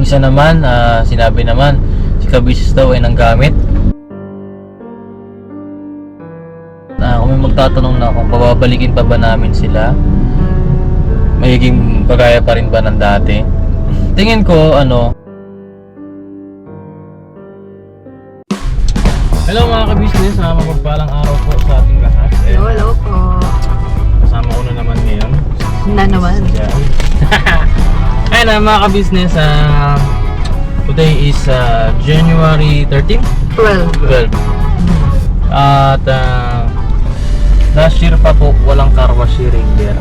isa naman, sinabi naman, si Kabisis daw ay nanggamit. Kung may magtatanong na kung babalikin pa ba namin sila, magiging pagaya pa rin ba ng dati? Tingin ko, Hello mga ka-business, mapagpalang araw po sa ating lahat. Hello po. Kasama ko na naman ngayon. Na naman. Ayun mga ka-business, today is January 13? 12. 12. At last year pa po walang car wash si Reindeer.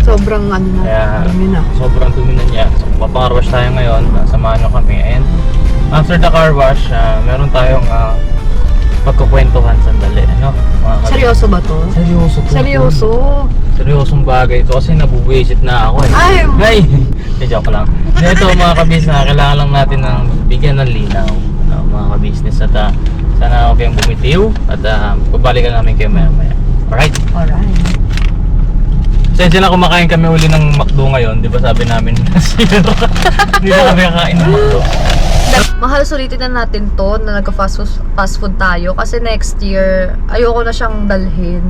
Sobrang na. Kaya dumi na. sobrang dumi na niya. So mapang-car wash tayo ngayon, samahan nyo kami. And after the car wash, meron tayong pagkukwentuhan sandali, mga ka-business. Seryoso ba to? Seryoso po. Seryoso? Seryosong bagay ito kasi nabubuisit na ako eh. Ay! Joke lang. Ito mga ka-business, kailangan lang natin ng bigyan ng linaw, mga ka-business. At sana okay ang bumitiw at babalikan namin kayo maya-maya. Alright? Sensya na kumakain kami uli ng McDo ngayon, di ba sabi namin last year? Hindi na kami kakain ng McDo. Mahal, sulitin na natin to na nagka-fast food tayo kasi next year ayoko na siyang dalhin.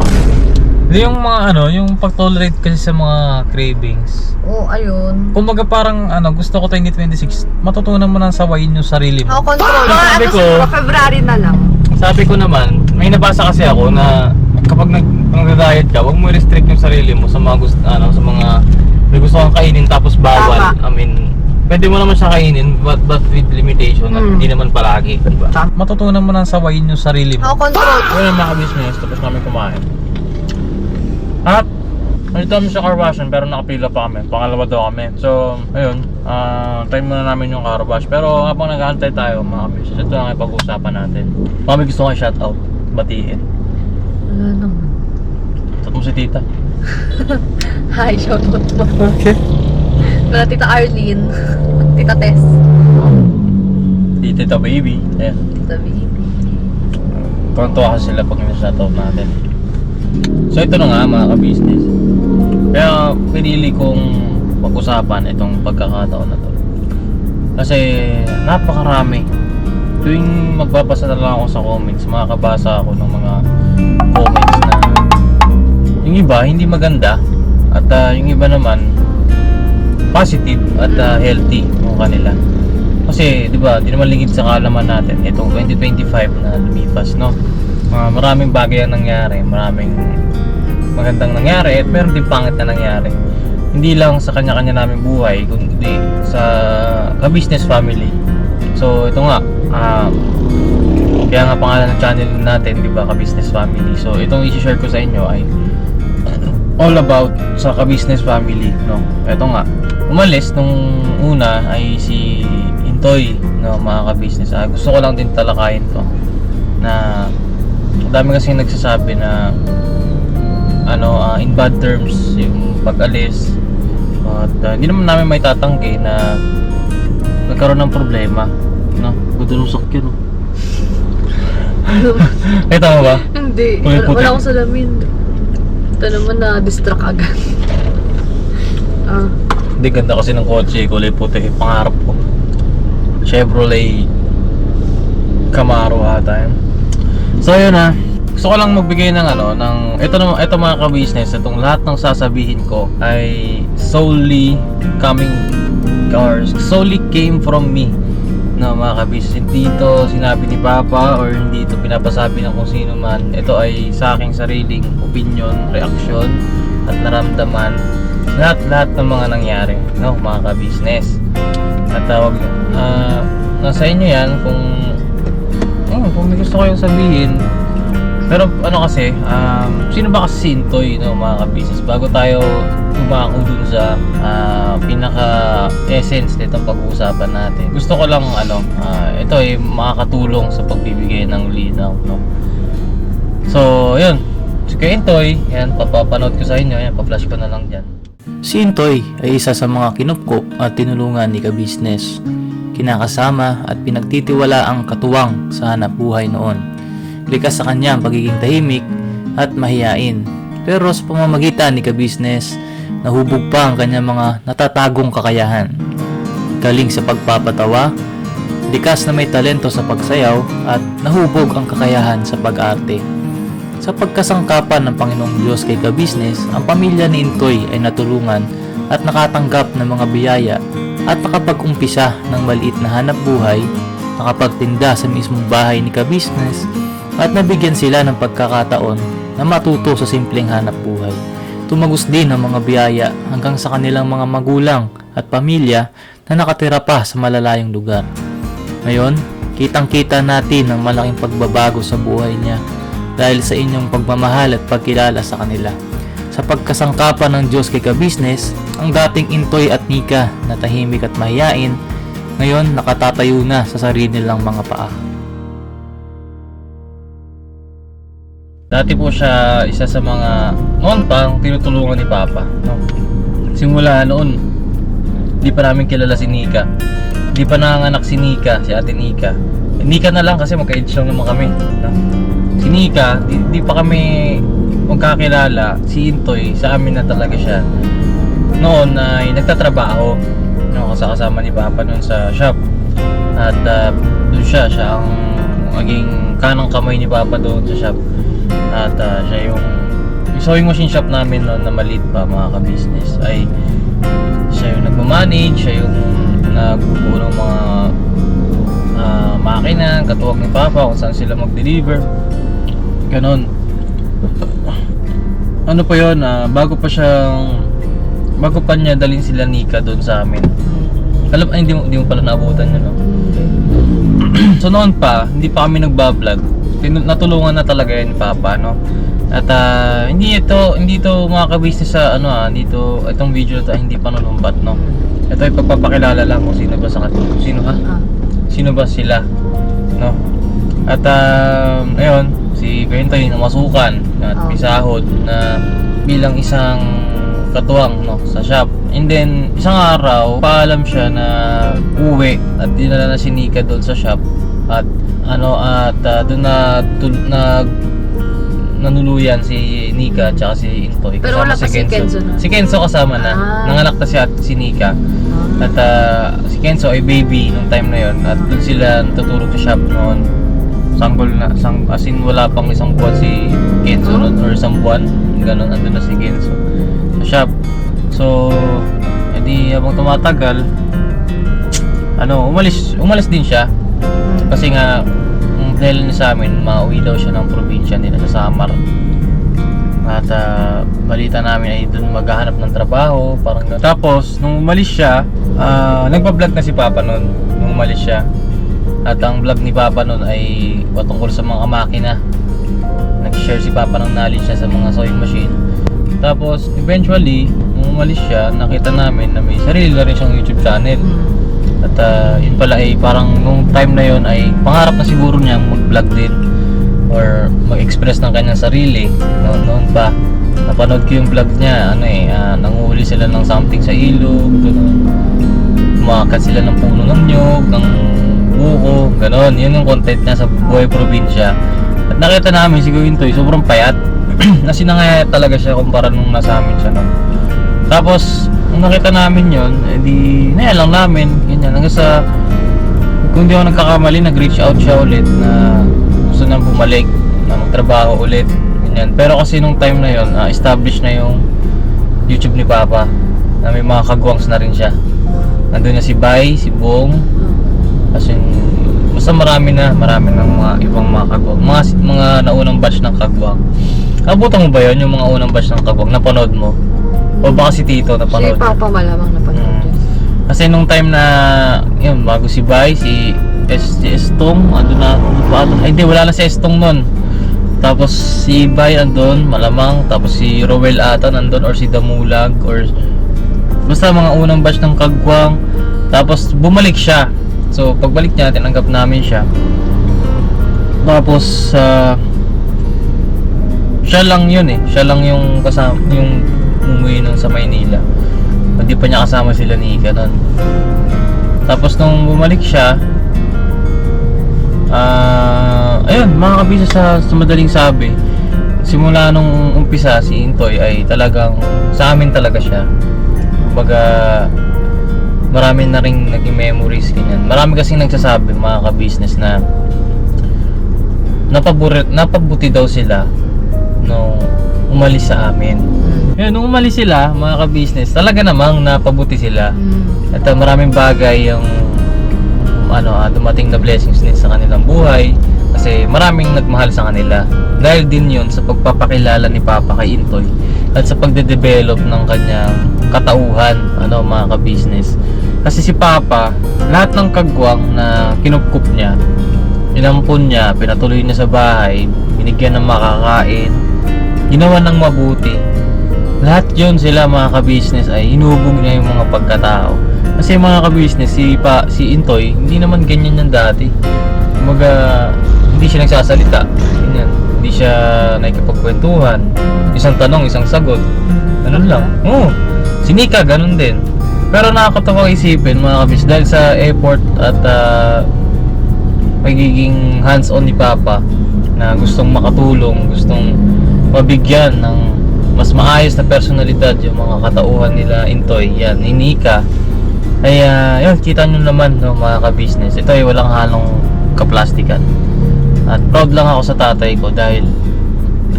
Yung mga yung pag-tolerate kasi sa mga cravings. Oo, ayun. Kumbaga parang gusto ko 2026, matutunan mo nang sawayin yung sarili mo. Control. Sabi ko, February na lang. Sabi ko naman, may nabasa kasi ako na kapag nag-diet ka, huwag mo restrict yung sarili mo sa mga gusto, sa mga may gusto kang kainin tapos bawal. Tama. I mean, pwede mo naman siya kainin but with limitation at hindi naman palagi, diba? Matutunan mo nang sawayin yung sarili mo. Control. Well, mga business, tapos namin kumain. At nandito kami sa car wash pero nakapila pa kami. Pangalawa daw kami. So, ayun, try muna namin yung car wash. Pero habang nag-aantay tayo, mga business, ito lang yung pag-uusapan natin. Kami gusto kong shoutout, batiin. Wala naman. Sa si tita. Hi, shoutout mo. Okay. Wala tita Arlene. Tita Tess. Tita baby. Ayan. Tita Baby. Tuwan-tuwa kasi sila pag nasa-shoutout natin. So ito na nga mga ka-business. Kaya pinili kong pag-usapan itong pagkakataon na to. Kasi napakarami. Tuwing magbabasa na lang ako sa comments, makakabasa ako ng mga comments na yung iba hindi maganda at yung iba naman positive at healthy yung kanila. Kasi 'di ba, di naman lingid sa kaalaman natin itong 2025 na lumipas, no? Maraming bagay ang nangyari, maraming magandang nangyari at meron din pangit na nangyari. Hindi lang sa kanya-kanya naming buhay, kundi sa ka-business family. So ito nga, kaya nga pangalan ng channel natin, di ba, ka-business family. So itong i-share ko sa inyo ay all about sa ka-business family, no? Ito nga, umalis nung una ay si Intoy, no, mga ka-business. Gusto ko lang din talakayin to na dami kasi nagsasabi na in bad terms yung pag-alis at hindi naman namin may tatanggi na nagkaroon ng problema, no? Gudulong sakyan, no? Eh, tama ba? Hindi. Kulay puti. Wala akong salamin. Ito naman na distract agad. Hindi, ganda kasi ng kotse, kulay puti, pangarap ko. Chevrolet Camaro ata yun. So yun gusto ko lang magbigay ng ito mga ka-business, itong lahat ng sasabihin ko ay solely came from me, no, mga ka-business. Hindi ito sinabi ni Papa or hindi ito pinapasabi ng kung sino man. Ito ay sa aking sariling opinion, reaksyon at naramdaman lahat ng mga nangyari, no, mga ka-business. At nasa inyo yan kung may gusto kayong sabihin. Pero kasi, sino ba kasi si Intoy, no, mga ka-business? Bago tayo umako dun sa pinaka-essence nitong pag-uusapan natin, gusto ko lang ito ay makakatulong sa pagbibigay ng linaw, no? So, yun. Si Intoy, yan, papapanood ko sa inyo, yan, pa-flash ko na lang dyan. Si Intoy ay isa sa mga kinupkop at tinulungan ni ka-business. Kinakasama at pinagtitiwala ang katuwang sa hanap buhay noon. Likas sa kanya ang pagiging tahimik at mahiyain. Pero sa pamamagitan ni ka-business, nahubog pa ang kanyang mga natatagong kakayahan. galing sa pagpapatawa, likas na may talento sa pagsayaw at nahubog ang kakayahan sa pag-arte. Sa pagkasangkapan ng Panginoong Diyos kay Ka-Business, ang pamilya ni Intoy ay natulungan at nakatanggap ng mga biyaya at nakapag-umpisa ng maliit na hanap buhay, nakapagtinda sa mismong bahay ni Ka-Business at nabigyan sila ng pagkakataon na matuto sa simpleng hanap buhay. Tumagos din ang mga biyaya hanggang sa kanilang mga magulang at pamilya na nakatira pa sa malalayong lugar. Ngayon, kitang-kita natin ang malaking pagbabago sa buhay niya dahil sa inyong pagmamahal at pagkilala sa kanila. Sa pagkasangkapan ng Diyos kay Ka-Business, ang dating Intoy at Nika na tahimik at mahiyain, ngayon nakatatayo na sa sarili nilang mga paa. Dati po siya isa sa mga noon pang tinutulungan ni Papa, no? Simula noon, di pa namin kilala si Nika. Di pa nanganak si Nika, si Ate Nika. Nika na lang kasi magka-age lang naman kami, no? Si Nika, di pa kami magkakilala. Si Intoy, sa amin na talaga siya. Noon ay nagtatrabaho, no, kasama ni Papa noon sa shop. At doon siya ang maging kanang kamay ni Papa doon sa shop. At siya yung sewing machine shop namin noon na maliit pa, mga Ka-Business, ay siya yung nagmamanage, siya yung nagbubuo ng mga makina, katuwag ni Papa kung saan sila mag-deliver. Ganon. Ano pa yun, bago pa niya dalhin sila Nika doon sa amin. Alam, hindi mo pala naabutan yun, no? So noon pa, hindi pa kami nagbablog. Natulungan na talaga yan ni Papa, no? At hindi ito mga Ka-Business sa dito, itong video na hindi pa nulumbat, no? Ito ay pagpapakilala lang kung sino ba sila, no? At ayun, si Intoy na masukan at may sahod na bilang isang katuwang, no, sa shop. And then isang araw paalam siya na uwi at dinala na si Nika doon sa shop at doon nanuluyan si Nika at saka si Intoy. Pero wala pa si Kenzo na. Si Kenzo kasama na. Nanganak na si Nika. At si Kenzo ay baby nung time na yon at doon sila natutulog sa shop noon. As in wala pang isang buwan si Kenzo noon, or isang buwan, gano'n, andun na si Kenzo sa shop. So edi habang tumatagal, umalis din siya kasi nga dahil sa amin, mauwi daw siya ng probinsya nila sa Samar. At balita namin ay doon maghahanap ng trabaho, parang gano'n. Tapos nung umalis siya, nagpa-vlog na si Papa noon nung umalis siya. At ang vlog ni Papa noon ay patungkol sa mga makina. Nag-share si Papa ng knowledge niya sa mga sewing machine. Tapos eventually, nung umalis siya, nakita namin na may sarili na rin siyang YouTube channel. At yun pala ay parang nung time na yun ay pangarap na siguro niya mag-vlog din or mag-express ng kanyang sarili. Noon pa, napanood ko yung vlog niya, nanguhuli sila ng something sa ilog, umakat sila ng puno ng nyog, ng buko, gano'n. Yun yung content niya sa buhay probinsya. At nakita namin si Intoy, sobrang payat. Nasinangayat talaga siya kumpara nung nasa amin siya noon. Tapos, nung nakita namin yun, edi nayalang namin, ganyan. Hanggang sa, kung di ako nagkakamali, nag-reach out siya ulit na gusto nang bumalik, na magtrabaho ulit, ganyan. Pero kasi nung time na yun, established na yung YouTube ni Papa, na may mga kagwangs na rin siya. Nandun na si Bay, si Bong, kasi basta marami ng mga ibang mga kagwang, mga naunang batch ng kagwang. Abutan mo ba yun, yung mga unang batch ng kagwang, napanood mo? O baka si Tito napanood? Si Papa malamang napanood yun. Kasi nung time na yun, bago si Bay, si Estong, hindi, wala na si Estong nun. Tapos si Bay andun, malamang. Tapos si Rowel ata nandun, or si Damulag, or basta mga unang batch ng kagwang. Tapos bumalik siya. So pagbalik niya, tinanggap namin siya. Tapos siya lang yun siya lang yung kasama, yung umuwi nun sa Maynila. Hindi pa niya kasama sila ni Ika nun. Tapos nung bumalik siya, ayun, mga Ka-Business, sa madaling sabi, simula nung umpisa si Intoy ay talagang sa amin talaga siya. Kumbaga marami na rin naging memories ganyan. Marami kasing nagsasabi mga ka-business na napabuti daw sila nung umalis sa amin. Yun, nung umalis sila mga ka-business, talaga namang napabuti sila. At maraming bagay yung dumating na blessings din sa kanilang buhay kasi maraming nagmahal sa kanila. Dahil din yun sa pagpapakilala ni Papa kay Intoy at sa pagde-develop ng kanyang katauhan, mga ka-business. Kasi si Papa, lahat ng kagwang na kinupkup niya, inampun niya, pinatuloy niya sa bahay, binigyan ng makakain, ginawa ng mabuti. Lahat yun sila mga ka-business ay hinubog niya yung mga pagkatao. Kasi mga ka-business, si Intoy, hindi naman ganyan yan dati. Kumaga, hindi siya nagsasalita. Ganyan. Hindi siya nakikipagkwentuhan. Isang tanong, isang sagot. Ganun lang. Si Nika, ganun din. Pero nakakatawa isipin mga ka-business dahil sa effort at pagiging hands-on ni Papa na gustong makatulong, gustong mabigyan ng mas maayos na personalidad yung mga katauhan nila Intoy, yan, ni Nika. Ay yun, kita nyo naman mga ka-business, ito ay walang halong kaplastikan. At proud lang ako sa tatay ko dahil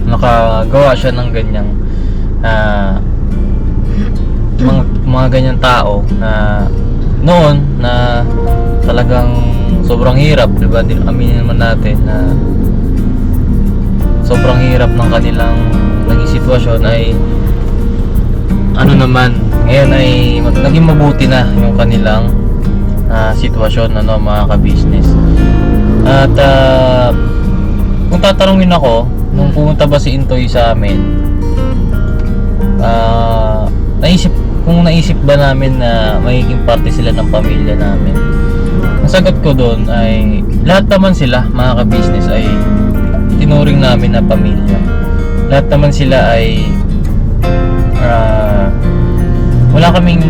nakagawa siya ng ganyang mga ganyang tao na noon na talagang sobrang hirap, diba? Aminin naman natin na sobrang hirap ng kanilang naging sitwasyon ay ngayon ay naging mabuti na yung kanilang sitwasyon mga ka-business. At kung tatanungin ako nung pumunta ba si Intoy sa amin, naisip ba namin na magiging parte sila ng pamilya namin? Ang sagot ko doon ay lahat naman sila mga ka-business ay tinuring namin na pamilya. Lahat naman sila ay wala kaming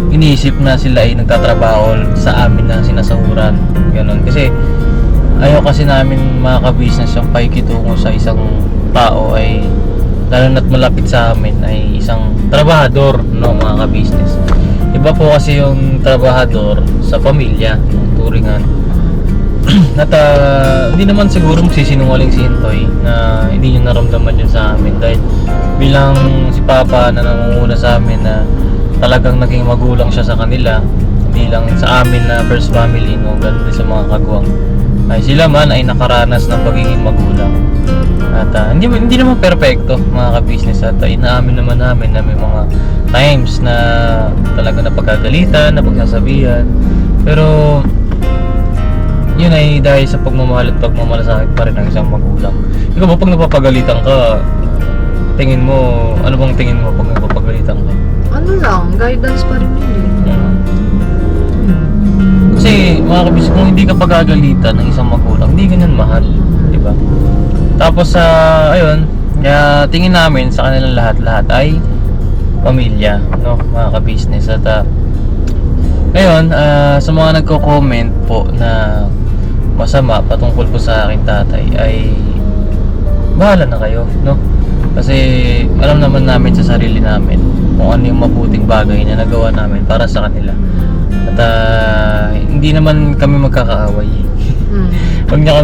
iniisip na sila ay nagtatrabaho sa amin na sinasahuran, ganun. Kasi ayaw kasi namin mga ka-business yung pakikitungo sa isang tao ay lalo na't malapit sa amin ay isang trabahador, mga ka-business. Iba po kasi yung trabahador sa pamilya, yung turingan. At hindi naman siguro magsisinungaling si Intoy na hindi niya naramdaman yun sa amin dahil bilang si Papa na nangunguna sa amin na talagang naging magulang siya sa kanila, hindi lang sa amin na first family, ganun din sa mga kagwang ay sila man ay nakaranas ng pagiging magulang. At hindi naman perfecto mga ka-business at inaamin naman namin na may mga times na talaga napagkagalitan, napagsasabihan, pero yun ay dahil sa pagmamahal at pagmamalasakit pa rin ng isang magulang. Ikaw ba pag napapagalitan ka, ano bang tingin mo pag napapagalitan ka? Ano lang, guidance pa rin yun. Kasi mga kabis, kung hindi ka pagagalitan ng isang magulang, hindi ganyan mahal, di ba? Tapos ayun, kaya tingin namin sa kanilang lahat ay pamilya, mga ka-business. At ngayon, sa mga nagko-comment po na masama patungkol po sa aking tatay ay bahala na kayo, kasi alam naman namin sa sarili namin kung ano yung mabuting bagay na nagawa namin para sa kanila. At hindi naman kami magkakaaway. Huwag niyo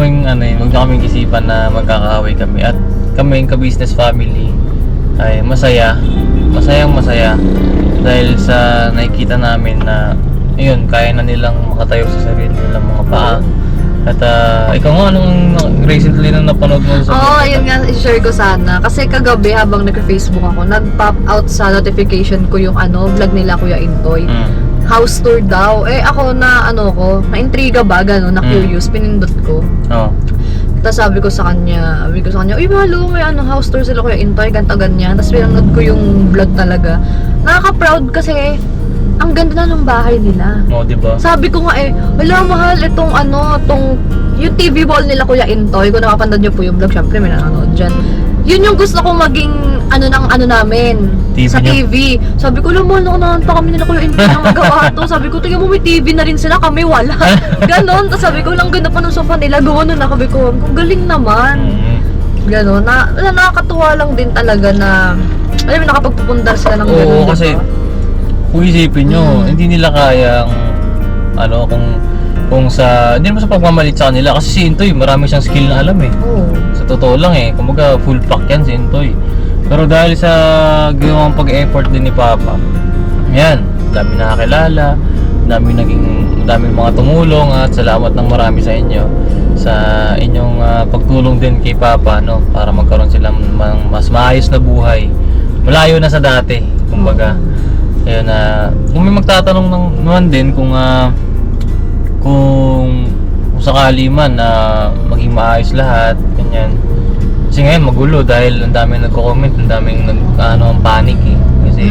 kaming isipan na magkakaaway kami. At kami yung ka-business family ay masaya dahil sa nakikita namin na ayun, kaya na nilang makatayo sa sarili nilang mga paa. At ikaw nga, anong recently na napanood mo sa yun nga, i-share ko sana. Kasi kagabi habang nag-Facebook ako, nag-pop out sa notification ko yung vlog nila Kuya Intoy. House tour daw. Ako na-intriga ba, na-curious, pinindot ko. Tapos sabi ko sa kanya, uy malo, may house tour sila Kuya Intoy, ganyan. Tapos pinanood ko yung vlog talaga. Nakaka-proud kasi ang ganda na ng bahay nila. Diba? Sabi ko nga wala mahal itong yung TV wall nila Kuya Intoy. Kung nakapanood niyo po yung vlog, syempre may nanonood dyan. Yun yung gusto ko maging namin TV sa niya. TV. Sabi ko, naman pa kami nila Kuya Intoy na magawa to. Sabi ko, tingnan mo may TV na rin sila, kami wala. Ganon. Tapos sabi ko, lang ganda pa ng sofa nila. Gawin na sabi ko, galing naman. Ganon. Nakakatuwa lang din talaga na alam mo, nakapagpupundar sila ng ganon. Oo, kasi Kung isipin nyo, hindi nila kayang ano, kung sa, hindi naman sa pagmamalit sa kanila kasi si Intoy, marami siyang skill na alam eh. Oo. Sa totoo lang eh, kumbaga full pack yan si Intoy. Pero dahil sa ginawang pag-effort din ni Papa, yan, dami nakakilala, dami mga tumulong at salamat ng marami sa inyo sa inyong pagtulong din kay Papa, no, para magkaroon sila ng mas maayos na buhay. Malayo na sa dati, kumbaga. Ayun na, kung may magtatanong naman din kung sakali man na maging maayos lahat, ganyan. Kasi ngayon magulo dahil ang daming nagko-comment, ang daming ang panic eh. Kasi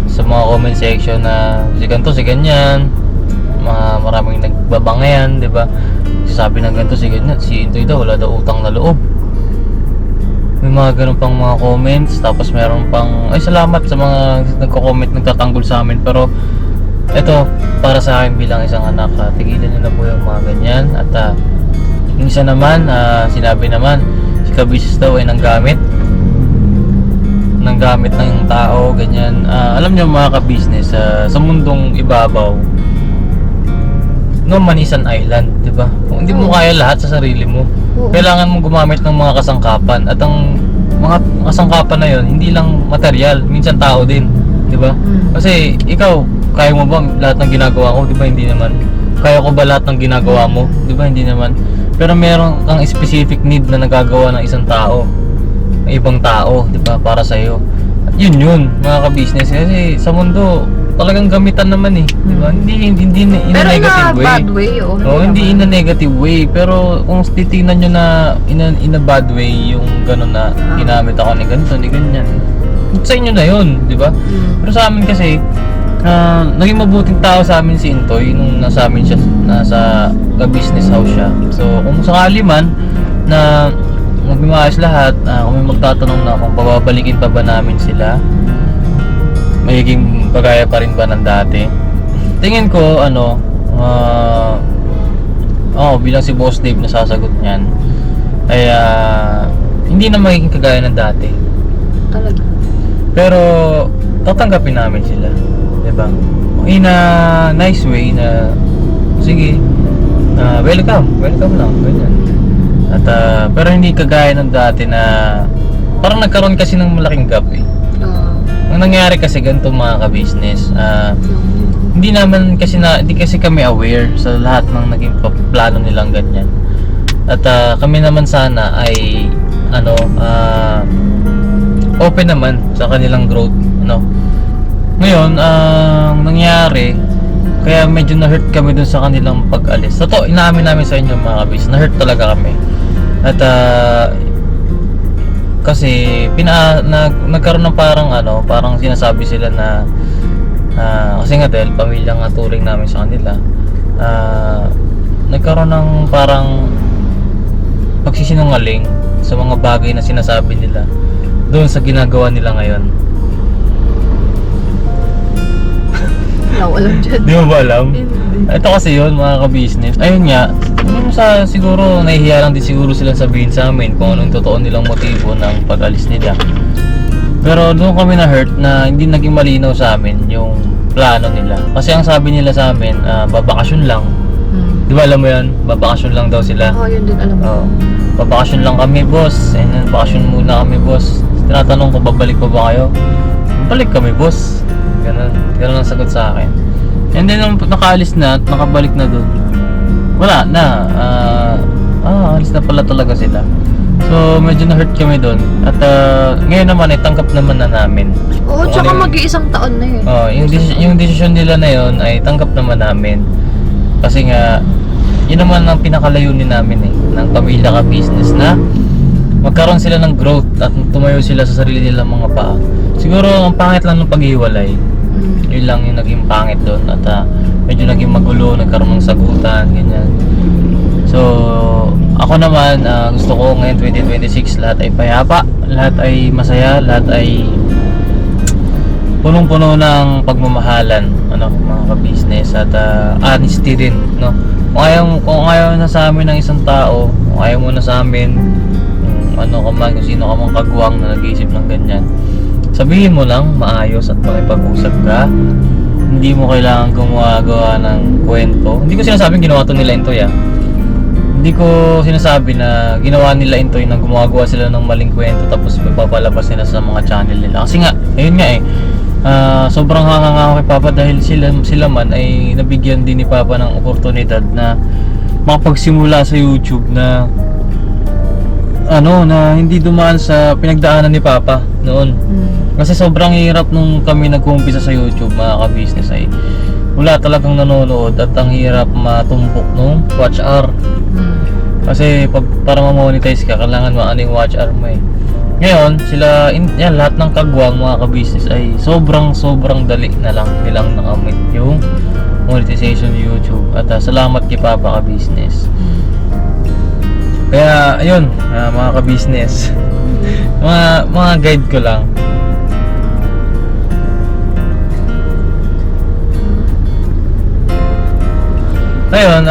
sa mga comment section na si ganito, si ganyan, maraming nagbabangayan, di ba? Sabi ng ganito, si ganyan, si Intoy daw, wala daw utang na loob. May mga ganun pang mga comments, tapos meron pang, ay salamat sa mga nagko-comment, nagtatanggol sa amin, pero eto, para sa akin bilang isang anak, tigilan nyo na po yung mga ganyan. At yung isa naman, sinabi naman, si Kabisis daw ay nanggamit ng tao, ganyan. Alam nyo mga ka-business, sa mundong ibabaw, no man is an island, di ba? Kung hindi mo kaya lahat sa sarili mo, kailangan mong gumamit ng mga kasangkapan. At ang mga kasangkapan na yon, hindi lang material, minsan tao din, di ba? Kasi ikaw, kaya mo ba lahat ng ginagawa ko? Di ba hindi naman? Kaya ko ba lahat ng ginagawa mo? Di ba hindi naman? Pero meron kang specific need na nagagawa ng isang tao, ng ibang tao, di ba? Para sa iyo. At yun, mga ka-business. Kasi sa mundo, talagang gamitan naman eh. Di ba? Hindi in a negative way. Bad way, Hindi in a negative way. Pero kung titingnan nyo na in a bad way, yung gano'n na ginamit ako ni ganito, ni ganyan. Sa inyo na yun, di ba? Pero sa amin kasi, naging mabuting tao sa amin si Intoy nung nasa amin siya, nasa business house siya. So kung sakali man na magmaayos lahat, kung may magtatanong na kung pababalikin pa ba namin sila, magiging bagaya pa rin ba ng dati, tingin ko bilang si Boss Dave na sasagot niyan ay hindi na magiging kagaya ng dati talaga. pero tatanggapin namin sila, diba? In a nice way na sige, welcome lang, ganyan. At pero hindi kagaya ng dati na parang nagkaroon kasi ng malaking gap eh. Ang nangyari kasi ganito mga ka-business, hindi kasi kami aware sa lahat ng naging plano nilang ganyan. At kami naman sana ay open naman sa kanilang growth, Ngayon, ang nangyari, kaya medyo na-hurt kami dun sa kanilang pag-alis. Totoo, inaamin namin sa inyo mga kabis, na-hurt talaga kami. At kasi nagkaroon ng parang sinasabi sila na kasi nga dahil pamilya nga turing namin sa kanila, nagkaroon ng parang pagsisinungaling sa mga bagay na sinasabi nila doon sa ginagawa nila ngayon. Alam dyan. Di mo ba alam? Ito kasi yun mga ka-business. Ayun nga, siguro nahihiya lang din siguro silang sabihin sa amin kung anong totoo nilang motibo ng pag-alis nila. Pero doon kami na-hurt na hindi naging malinaw sa amin yung plano nila. Kasi ang sabi nila sa amin, babakasyon lang. Di ba alam mo yan? Babakasyon lang daw sila. Yun din alam mo. Babakasyon lang kami, boss. Ayun, bakasyon muna kami, boss. Tinatanong ko, babalik pa ba kayo? Balik kami, boss. Ganun ang sagot sa akin. And then nung nakaalis na at nakabalik na doon, wala na. Alis na pala talaga sila. So medyo na-hurt kami doon. At ngayon naman ay tanggap naman na namin. Oo, tsaka mag-iisang taon na yun. Yung decision nila na yun ay tanggap naman namin. Kasi nga, yun naman ang pinakalayunin namin ng pamilya ka business na magkaroon sila ng growth at tumayo sila sa sarili nilang mga paa. Siguro ang pangit lang ng paghiwalay. Yun lang yung naging pangit doon. At medyo naging magulo, nagkaroon ng sagutan, ganyan. So ako naman, gusto ko ngayon 2026 lahat ay payapa, lahat ay masaya, lahat ay punong-puno ng pagmamahalan, mga ka-business. At honesty rin, kung ayaw na sa amin ng isang tao, kung ayaw mo na sa amin, kung sino ka mang kagwang na nag-iisip ng ganyan, sabihin mo lang maayos at makipag-usap ka. hindi mo kailangan gumagawa ng kwento. Hindi ko sinasabing ginawa to nila Intoy Hindi ko sinasabi na ginawa nila Intoy na gumagawa sila ng maling kwento tapos papalabas nila sa mga channel nila. Kasi nga, ayun nga sobrang hanga ako kay Papa dahil sila man ay nabigyan din ni Papa ng oportunidad na makapagsimula sa YouTube na na hindi dumaan sa pinagdaanan ni Papa noon. Kasi sobrang hirap nung kami nag-uumpisa sa YouTube, mga ka-business, ay wala talagang nanonood at ang hirap matumpok nung watch hour. Kasi para ma-monetize ka, kailangan maano yung watch hour mo Ngayon, yan, lahat ng kagwang, mga ka-business, ay sobrang dali na lang nilang nakamit yung monetization YouTube. At salamat kay Papa ka-business. Kaya, ayun, mga ka-business, mga guide ko lang. Ayun,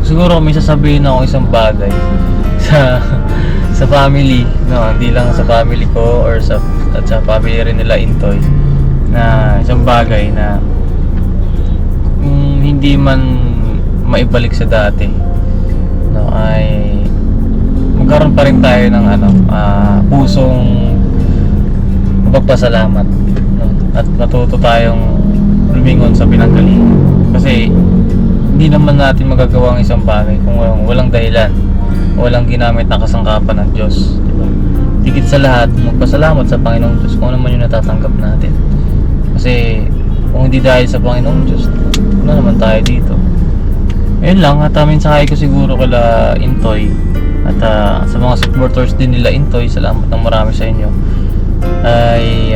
siguro may sasabihin ako isang bagay sa family, hindi lang sa family ko or sa family rin nila Intoy, na isang bagay na hindi man maibalik sa dati, ay magkaroon pa rin tayo ng pusong magpasalamat, at matuto tayong lumingon sa pinanggalingan. Kasi hindi naman natin magagawa ang isang bagay kung walang dahilan, walang ginamit na kasangkapan ng Diyos, diba? Higit sa lahat, magpasalamat sa Panginoong Diyos kung ano man yung natatanggap natin. Kasi kung hindi dahil sa Panginoong Diyos, wala naman tayo dito. Ayun lang, at mensahe ko siguro kala Intoy at sa mga supporters din nila Intoy, salamat ng marami sa inyo. Ay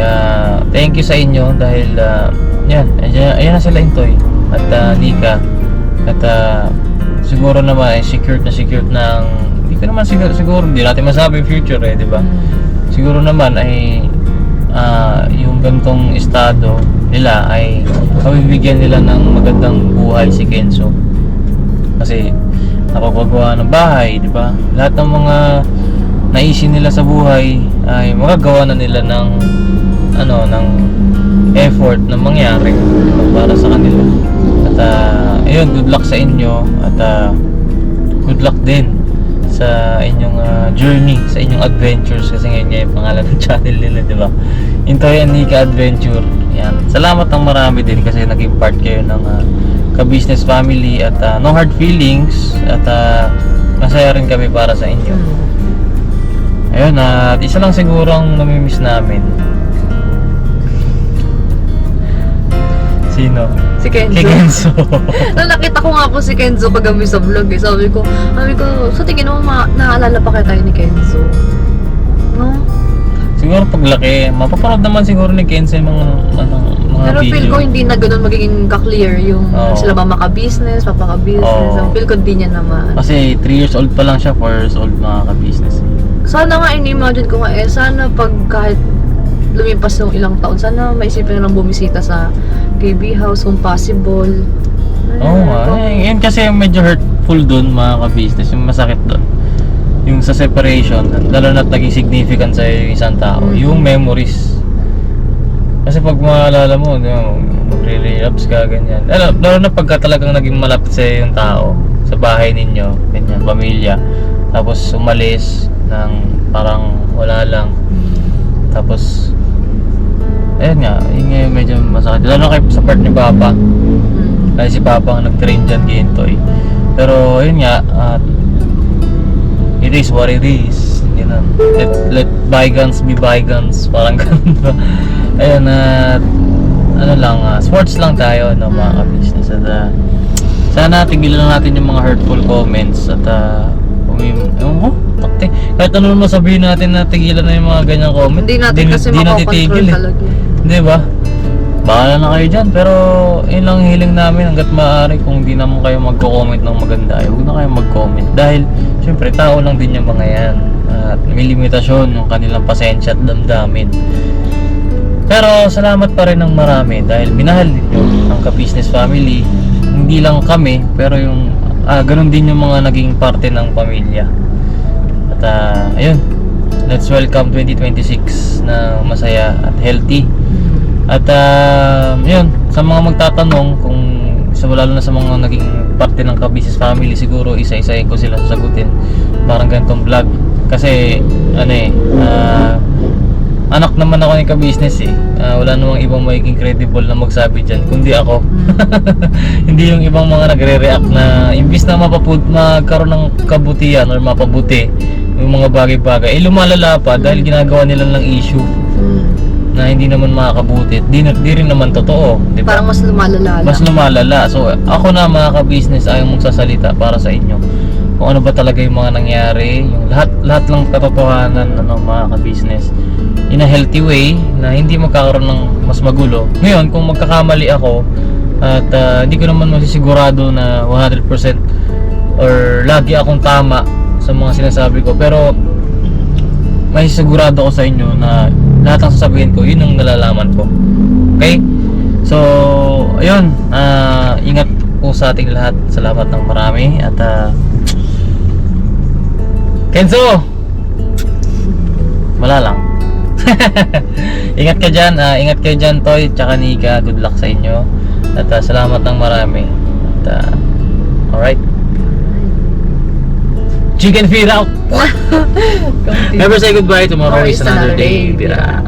thank you sa inyo dahil ayan na sila Intoy at Nika, at siguro naman ay secured ng, hindi ko naman siguro hindi natin masabi yung future di ba? Siguro naman ay yung gantong estado nila ay mabibigyan nila ng magandang buhay si Kenzo. Kasi napapagawa ng bahay, di ba? Lahat ng mga naisin nila sa buhay ay magagawa na nila ng effort na mangyari para sa kanila. At ayun, good luck sa inyo at good luck din sa inyong journey, sa inyong adventures, kasi ngayon yung pangalan ng channel nila, di ba? Intoy and Nika Adventure. Yan. Salamat ng marami din kasi naging part kayo ng ka-business family at no hard feelings at masaya rin kami para sa inyo. Ayun, at isa lang siguro ang namimiss namin. Sino? Si Kenzo. Si Kenzo. Nakita ko nga po si Kenzo kagabi sa vlog Sabi ko, sa tingin mo naalala pa kaya tayo ni Kenzo? No? Siguro paglaki, mapapanood naman siguro ni Kenzo yung mga Pero video. feel ko hindi na ganun magiging ka-clear yung sila mama ka-business, papa ka-business. Ang feel ko di niya naman. Kasi 3 years old pa lang siya, 4 years old mga ka-business. Sana nga, in-imagine ko nga sana pag kahit lumipas ng ilang taon, sana maisipin na lang bumisita sa KB house kung possible. Yan kasi medyo hurtful dun mga ka-business, yung masakit dun. Yung sa separation, lalo na't naging significant sa isang tao, yung memories. Kasi pag maalala mo, magre-relapse ka, ganyan. Lalo na pagka talagang naging malapit sa yung tao, sa bahay ninyo, ganyan, pamilya. Tapos umalis ng parang wala lang. Tapos ayun nga, yun medyo masakit. Lalo kay sa part ni Papa. Dahil si Papa ang nag-train dyan kay Intoy. Pero ayun nga, it is what it is. Let bygones be bygones. Parang ganun ba? Ayun, sports lang tayo, mga ka-business. At sana tigilan lang natin yung mga hurtful comments. At kahit ano naman sabihin natin na tigilan na yung mga ganyang comment, hindi natin kasi makakontrol talaga. Hindi ba? Bahala na kayo dyan, pero yun lang hiling namin hanggat maaari. Kung di naman kayo magko-comment ng maganda, huwag na kayo mag-comment dahil syempre tao lang din yung mga yan at may limitasyon yung kanilang pasensya at damdamin. Pero salamat pa rin ng marami dahil minahal ninyo ang ka-business family. Hindi lang kami, pero yung ganun din yung mga naging parte ng pamilya. At ayun, let's welcome 2026 na masaya at healthy. At yun, sa mga magtatanong kung lalo na sa mga naging parte ng Ka-Business family, siguro isa-isahin ko sila sasagutin. Parang ganitong vlog. Kasi anak naman ako ng Ka-Business eh. Wala namang ibang magiging credible na magsabi dyan kundi ako. Hindi yung ibang mga nagre-react na imbis na magkaroon ng kabutihan or mapabuti yung mga bagay-bagay, lumalala pa dahil ginagawa nila ng issue na hindi naman makakabuti. Di rin naman totoo, di ba? Parang mas lumalala. Mas lumalala. So ako na, mga Ka-Business, ayaw magsasalita para sa inyo kung ano ba talaga yung mga nangyari, yung lahat lang katotohanan, mga Ka-Business, in a healthy way na hindi magkakaroon ng mas magulo. Ngayon, kung magkakamali ako at hindi ko naman masisigurado na 100% or lagi akong tama sa mga sinasabi ko, pero may sigurado ko sa inyo na lahat ng sasabihin ko, yun ang nalalaman ko. Okay? So, ayun, ingat po sa ating lahat. Salamat ng marami. At Kenzo, wala lang. Ingat ka dyan, ingat kayo dyan, Toy, tsaka Nika. Good luck sa inyo. At salamat ng marami. At alright, chicken feed out. Never say goodbye. Tomorrow is another day. Tira.